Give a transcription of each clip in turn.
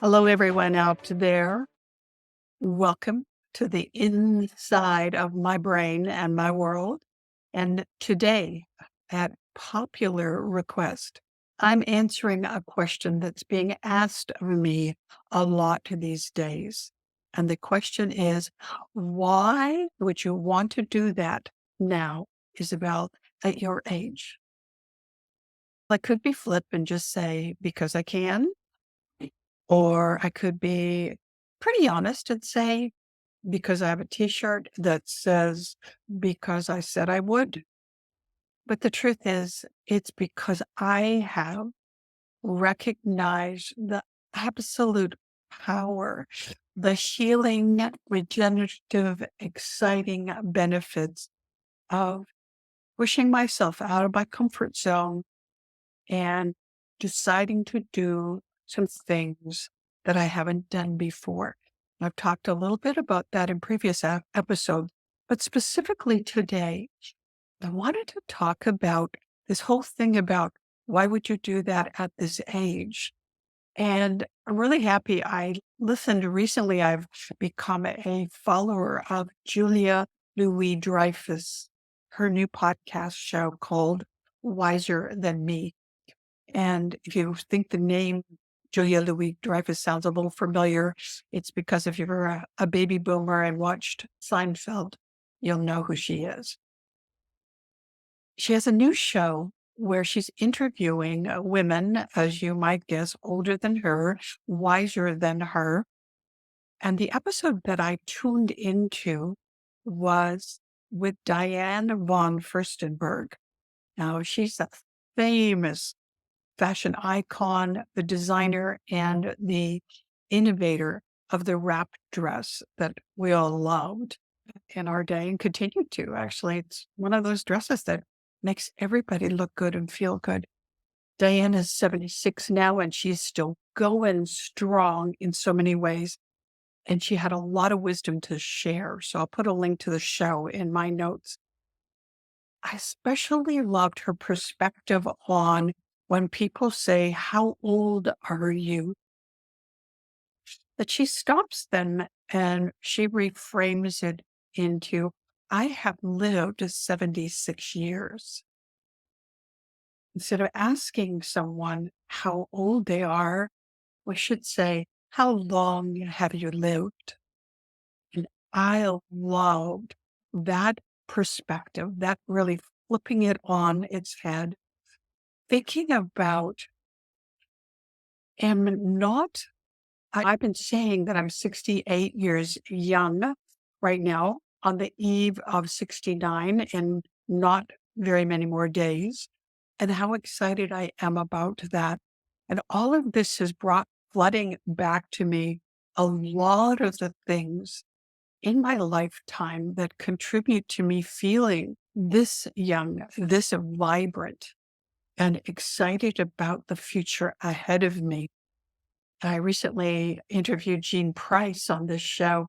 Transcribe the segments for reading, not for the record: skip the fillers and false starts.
Hello, everyone out there. Welcome to the inside of my brain and my world. And today, at popular request, I'm answering a question that's being asked of me a lot these days. And the question is, why would you want to do that now, Isabel, at your age? I could be flip and just say, because I can. Or I could be pretty honest and say, because I have a t-shirt that says, because I said I would. But the truth is, it's because I have recognized the absolute power, the healing, regenerative, exciting benefits of pushing myself out of my comfort zone and deciding to do some things that I haven't done before. I've talked a little bit about that in previous episodes, but specifically today, I wanted to talk about this whole thing about why would you do that at this age? And I'm really happy. I listened recently. I've become a follower of Julia Louis Dreyfus, her new podcast show called Wiser Than Me. And if you think the name Julia Louis Dreyfus sounds a little familiar, it's because if you're a baby boomer and watched Seinfeld, you'll know who she is. She has a new show where she's interviewing women, as you might guess, older than her, wiser than her. And the episode that I tuned into was with Diane von Furstenberg. Now, she's a famous fashion icon, the designer and the innovator of the wrap dress that we all loved in our day and continue to. Actually, it's one of those dresses that makes everybody look good and feel good. Diane is 76 now, and she's still going strong in so many ways. And she had a lot of wisdom to share. So I'll put a link to the show in my notes. I especially loved her perspective on when people say, "How old are you?" That she stops them and she reframes it into, "I have lived 76 years." Instead of asking someone how old they are, we should say, "How long have you lived?" And I loved that perspective, that really flipping it on its head, thinking about, am not, I've been saying that I'm 68 years young right now on the eve of 69 in not very many more days, and how excited I am about that. And all of this has brought flooding back to me a lot of the things in my lifetime that contribute to me feeling this young, this vibrant, and excited about the future ahead of me. I recently interviewed Jean Price on this show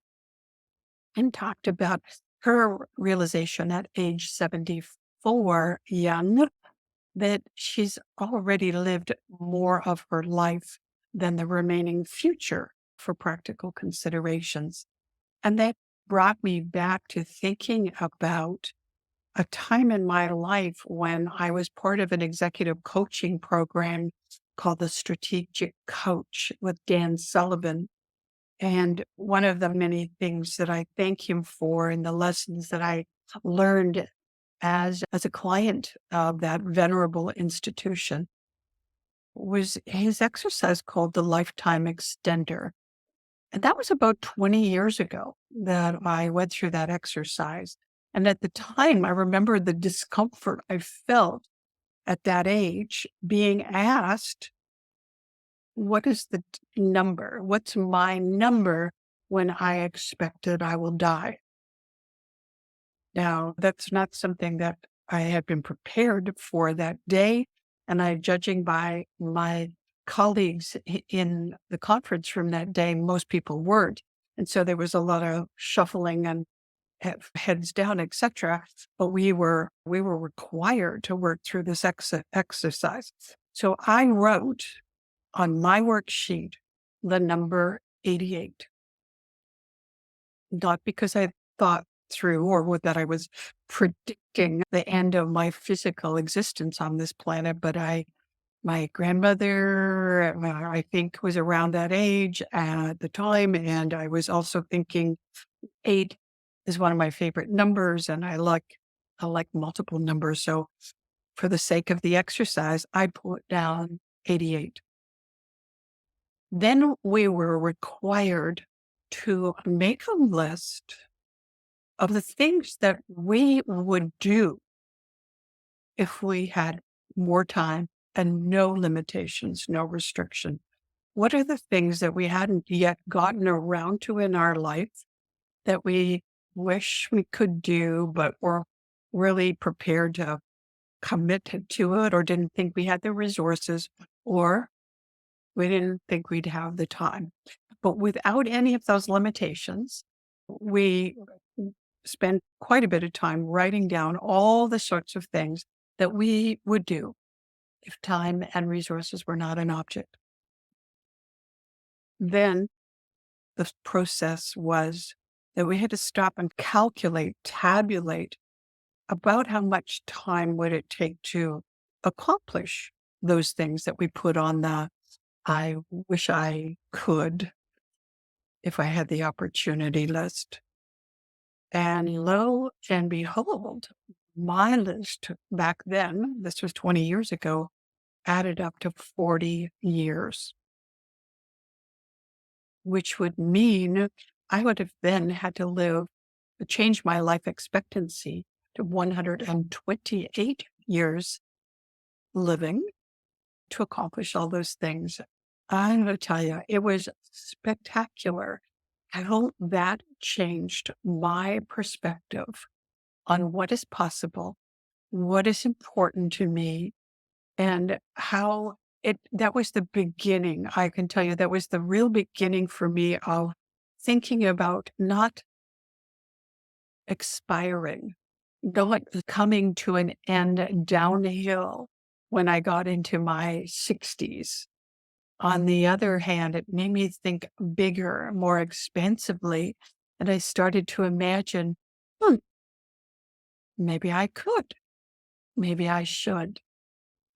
and talked about her realization at age 74, young, that she's already lived more of her life than the remaining future for practical considerations. And that brought me back to thinking about a time in my life when I was part of an executive coaching program called the Strategic Coach with Dan Sullivan. And one of the many things that I thank him for and the lessons that I learned as a client of that venerable institution was his exercise called the Lifetime Extender. And that was about 20 years ago that I went through that exercise. And at the time, I remember the discomfort I felt at that age being asked, what is the number? What's my number when I expected I will die? Now, that's not something that I had been prepared for that day. And judging by my colleagues in the conference room that day, most people weren't. And so there was a lot of shuffling and heads down, etc. But we were required to work through this exercise. So I wrote on my worksheet the number 88. Not because I thought through or that I was predicting the end of my physical existence on this planet, but my grandmother, I think, was around that age at the time, and I was also thinking 8 is one of my favorite numbers, and I like multiple numbers, so for the sake of the exercise, I put down 88. Then we were required to make a list of the things that we would do if we had more time and no limitations, no restriction. What are the things that we hadn't yet gotten around to in our life that we wish we could do, but were really prepared to commit to it, or didn't think we had the resources, or we didn't think we'd have the time? But without any of those limitations, we spent quite a bit of time writing down all the sorts of things that we would do if time and resources were not an object. Then the process was that we had to stop and calculate, tabulate about how much time would it take to accomplish those things that we put on the I wish I could if I had the opportunity list. And lo and behold, my list back then, this was 20 years ago, added up to 40 years, which would mean I would have then had to change my life expectancy to 128 years living to accomplish all those things. I'm going to tell you, it was spectacular how that changed my perspective on what is possible, what is important to me, and how that was the beginning. I can tell you that was the real beginning for me of thinking about not expiring, not coming to an end downhill when I got into my 60s. On the other hand, it made me think bigger, more expansively, and I started to imagine, hmm, maybe I could, maybe I should.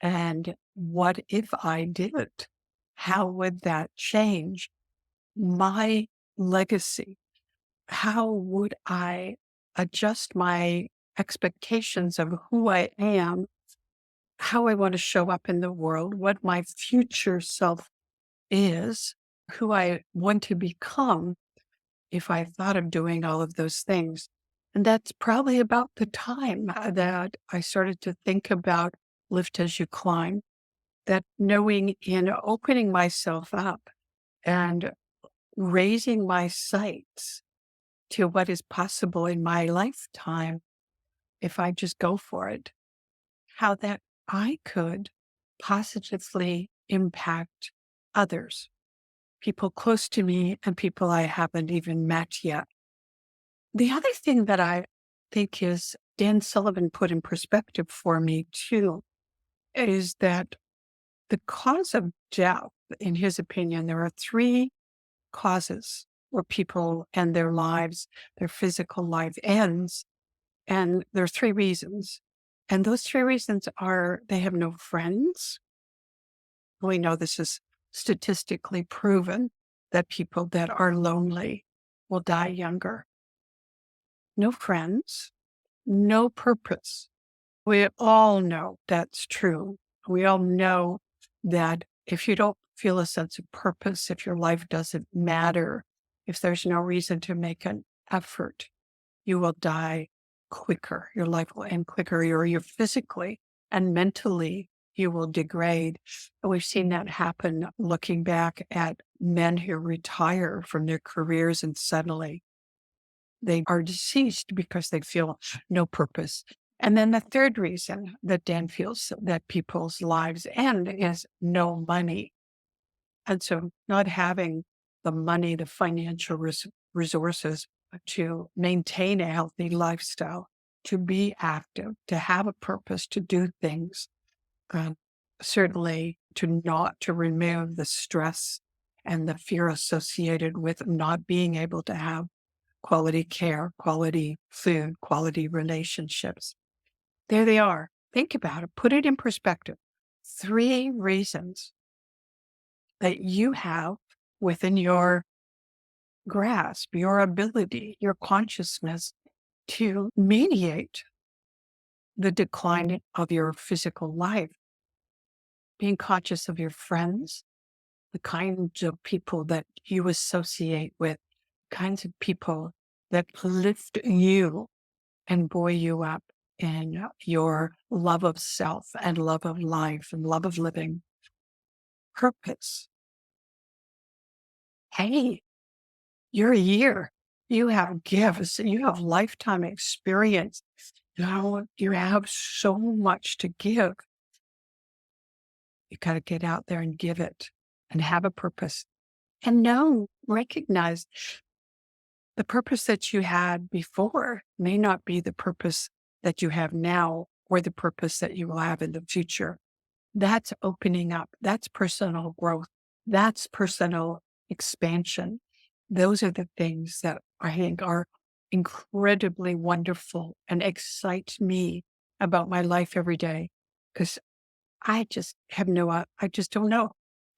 And what if I did? How would that change my legacy? How would I adjust my expectations of who I am, how I want to show up in the world, what my future self is, who I want to become if I thought of doing all of those things? And that's probably about the time that I started to think about Lift as You Climb, that knowing in opening myself up and raising my sights to what is possible in my lifetime, if I just go for it, how that I could positively impact others, people close to me and people I haven't even met yet. The other thing that I think is Dan Sullivan put in perspective for me too is that the cause of death, in his opinion, there are 3 causes where people end their lives, their physical life ends. And there are 3 reasons. And those 3 reasons are they have no friends. We know this is statistically proven that people that are lonely will die younger. No friends, no purpose. We all know that's true. We all know that if you don't feel a sense of purpose, if your life doesn't matter, if there's no reason to make an effort, you will die quicker. Your life will end quicker, or you physically and mentally, you will degrade. And we've seen that happen looking back at men who retire from their careers and suddenly they are deceased because they feel no purpose. And then the third reason that Dan feels that people's lives end is no money. And so not having the money, the financial resources to maintain a healthy lifestyle, to be active, to have a purpose, to do things, certainly to remove the stress and the fear associated with not being able to have quality care, quality food, quality relationships. There they are. Think about it. Put it in perspective. 3 reasons that you have within your grasp, your ability, your consciousness to mediate the decline of your physical life. Being conscious of your friends, the kinds of people that you associate with, kinds of people that lift you and buoy you up in your love of self and love of life and love of living. Purpose. Hey, you're a year. You have gifts. You have lifetime experience. You have so much to give. You got to get out there and give it and have a purpose. And recognize the purpose that you had before may not be the purpose that you have now or the purpose that you will have in the future. That's opening up. That's personal growth. That's personal expansion. Those are the things that I think are incredibly wonderful and excite me about my life every day. Because I just I just don't know.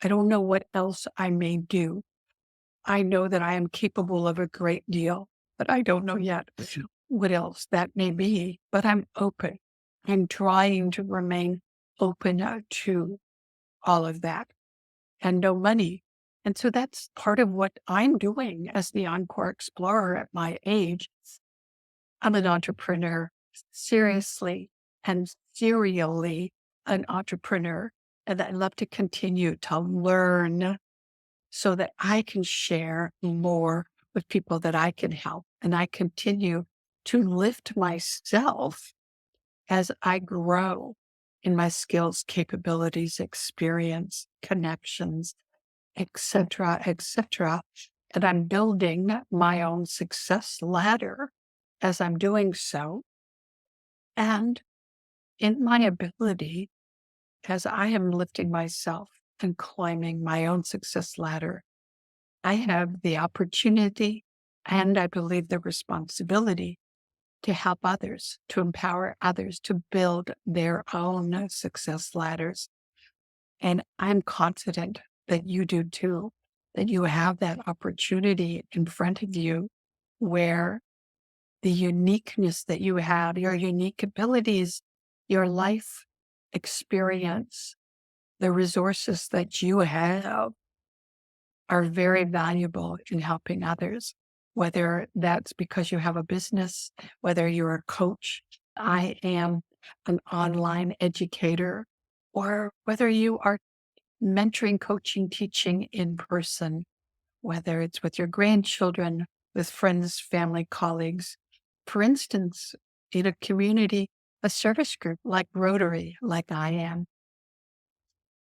I don't know what else I may do. I know that I am capable of a great deal, but I don't know yet what else that may be. But I'm open. I'm trying to remain open to all of that and no money. And so that's part of what I'm doing as the Encore Explorer at my age. I'm an entrepreneur, seriously and serially an entrepreneur. And I love to continue to learn so that I can share more with people that I can help. And I continue to lift myself as I grow in my skills, capabilities, experience, connections, etc., etc. And I'm building my own success ladder as I'm doing so. And in my ability, as I am lifting myself and climbing my own success ladder, I have the opportunity and I believe the responsibility to help others, to empower others to build their own success ladders. And I'm confident that you do too, that you have that opportunity in front of you where the uniqueness that you have, your unique abilities, your life experience, the resources that you have are very valuable in helping others, whether that's because you have a business, whether you're a coach, I am an online educator, or whether you are mentoring, coaching, teaching in person, whether it's with your grandchildren, with friends, family, colleagues. For instance, in a community, a service group like Rotary, like I am.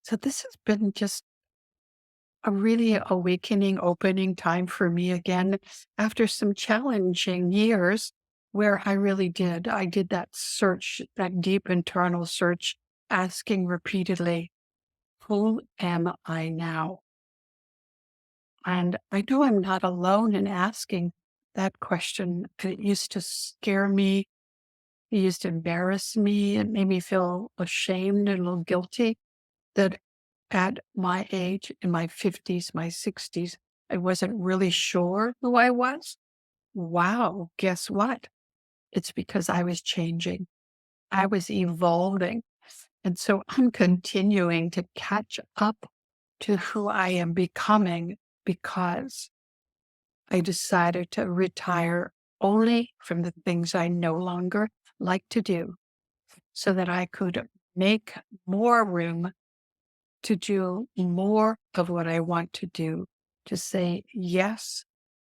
So this has been just a really awakening, opening time for me again after some challenging years where I really did. I did that search, that deep internal search, asking repeatedly, who am I now? And I know I'm not alone in asking that question. It used to scare me. It used to embarrass me. It made me feel ashamed and a little guilty that at my age, in my 50s, my 60s, I wasn't really sure who I was. Wow, guess what? It's because I was changing. I was evolving. And so I'm continuing to catch up to who I am becoming because I decided to retire only from the things I no longer like to do so that I could make more room to do more of what I want to do, to say yes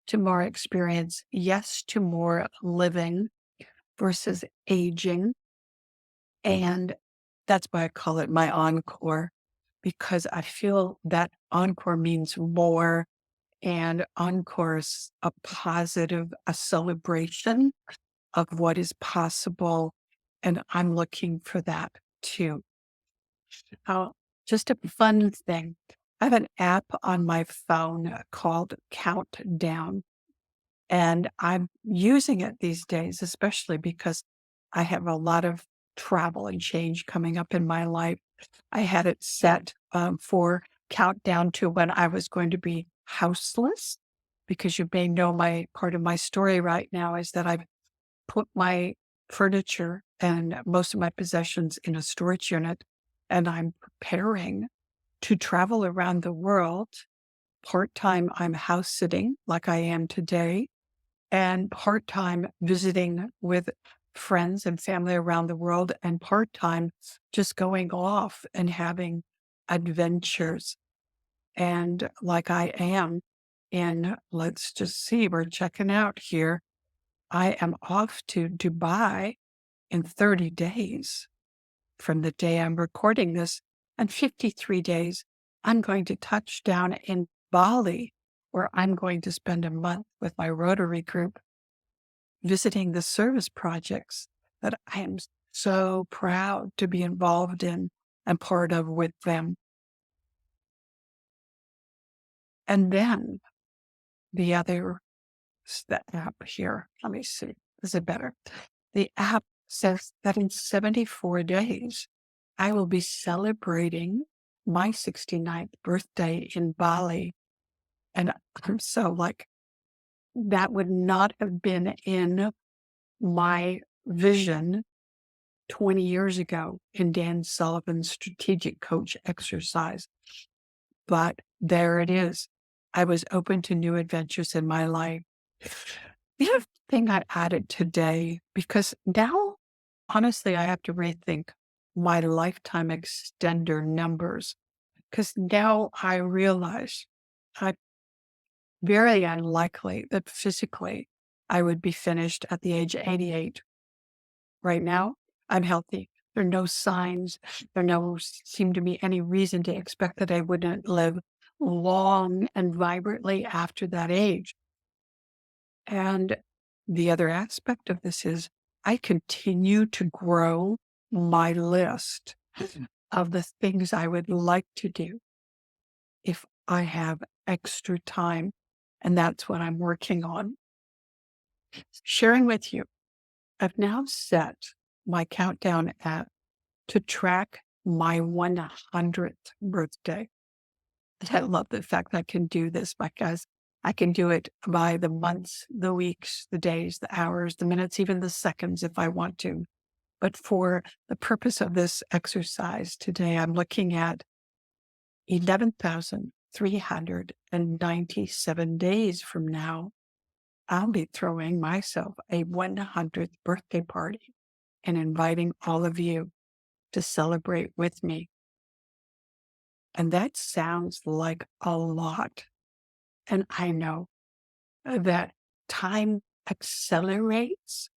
to more experience, yes to more living versus aging. And that's why I call it my encore, because I feel that encore means more. And encore is a positive, a celebration of what is possible. And I'm looking for that too. Oh, just a fun thing. I have an app on my phone called Countdown, and I'm using it these days, especially because I have a lot of travel and change coming up in my life. I had it set for countdown to when I was going to be houseless, because you may know my part of my story right now is that I've put my furniture and most of my possessions in a storage unit, and I'm preparing to travel around the world. Part-time, I'm house sitting like I am today, and part-time visiting with friends and family around the world, and part-time just going off and having adventures. And like I am in, let's just see, we're checking out here. I am off to Dubai in 30 days from the day I'm recording this, and 53 days, I'm going to touch down in Bali, where I'm going to spend a month with my Rotary group visiting the service projects that I am so proud to be involved in and part of with them. And then the other, the app here, let me see, is it better? The app says that in 74 days, I will be celebrating my 69th birthday in Bali. And I'm so like, that would not have been in my vision 20 years ago in Dan Sullivan's strategic coach exercise. But there it is. I was open to new adventures in my life. The other thing I added today, because now, honestly, I have to rethink my lifetime extender numbers, because now I realize I'm very unlikely that physically I would be finished at the age of 88. Right now, I'm healthy. There are no signs. There no seem to be any reason to expect that I wouldn't live long and vibrantly after that age. And the other aspect of this is I continue to grow my list of the things I would like to do if I have extra time. And that's what I'm working on. Sharing with you, I've now set my countdown app to track my 100th birthday. And I love the fact that I can do this because I can do it by the months, the weeks, the days, the hours, the minutes, even the seconds if I want to. But for the purpose of this exercise today, I'm looking at 11,397 days from now. I'll be throwing myself a 100th birthday party and inviting all of you to celebrate with me. And that sounds like a lot. And I know that time accelerates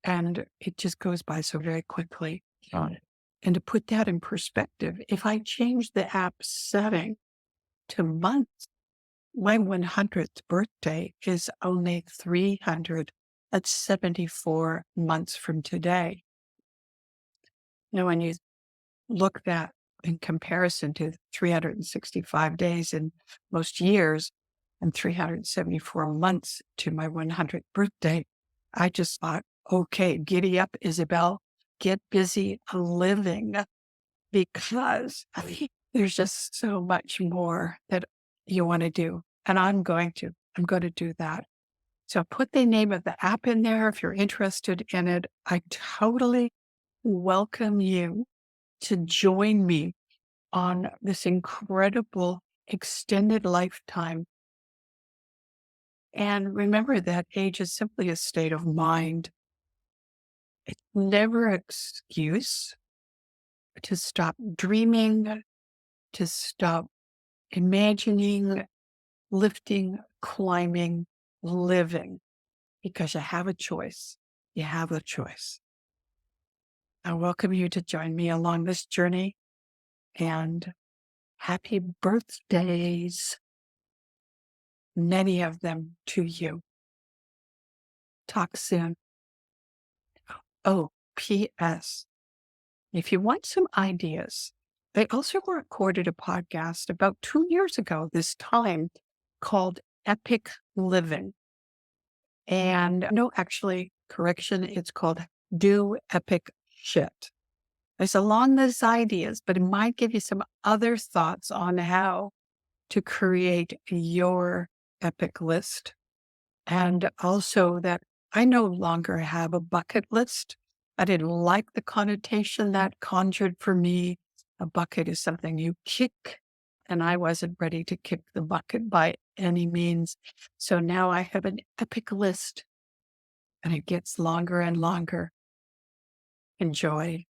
and it just goes by so very quickly. Right. And to put that in perspective, if I change the app setting to months, my 100th birthday is only 374 months from today. Now, when you look that in comparison to 365 days in most years and 374 months to my 100th birthday, I just thought, okay, giddy up, Isabel, get busy living, because there's just so much more that you want to do. And I'm going to do that. So put the name of the app in there if you're interested in it. I totally welcome you to join me on this incredible extended lifetime. And remember that age is simply a state of mind. It's never an excuse to stop dreaming, to stop imagining, lifting, climbing, living, because you have a choice. You have a choice. I welcome you to join me along this journey, and happy birthdays, many of them to you. Talk soon. Oh, P.S. If you want some ideas I also recorded a podcast about 2 years ago, this time, called Epic Living. And no, actually, correction, it's called Do Epic Shit. It's along those ideas, but it might give you some other thoughts on how to create your epic list. And also that I no longer have a bucket list. I didn't like the connotation that conjured for me. A bucket is something you kick, and I wasn't ready to kick the bucket by any means. So now I have an epic list, and it gets longer and longer. Enjoy.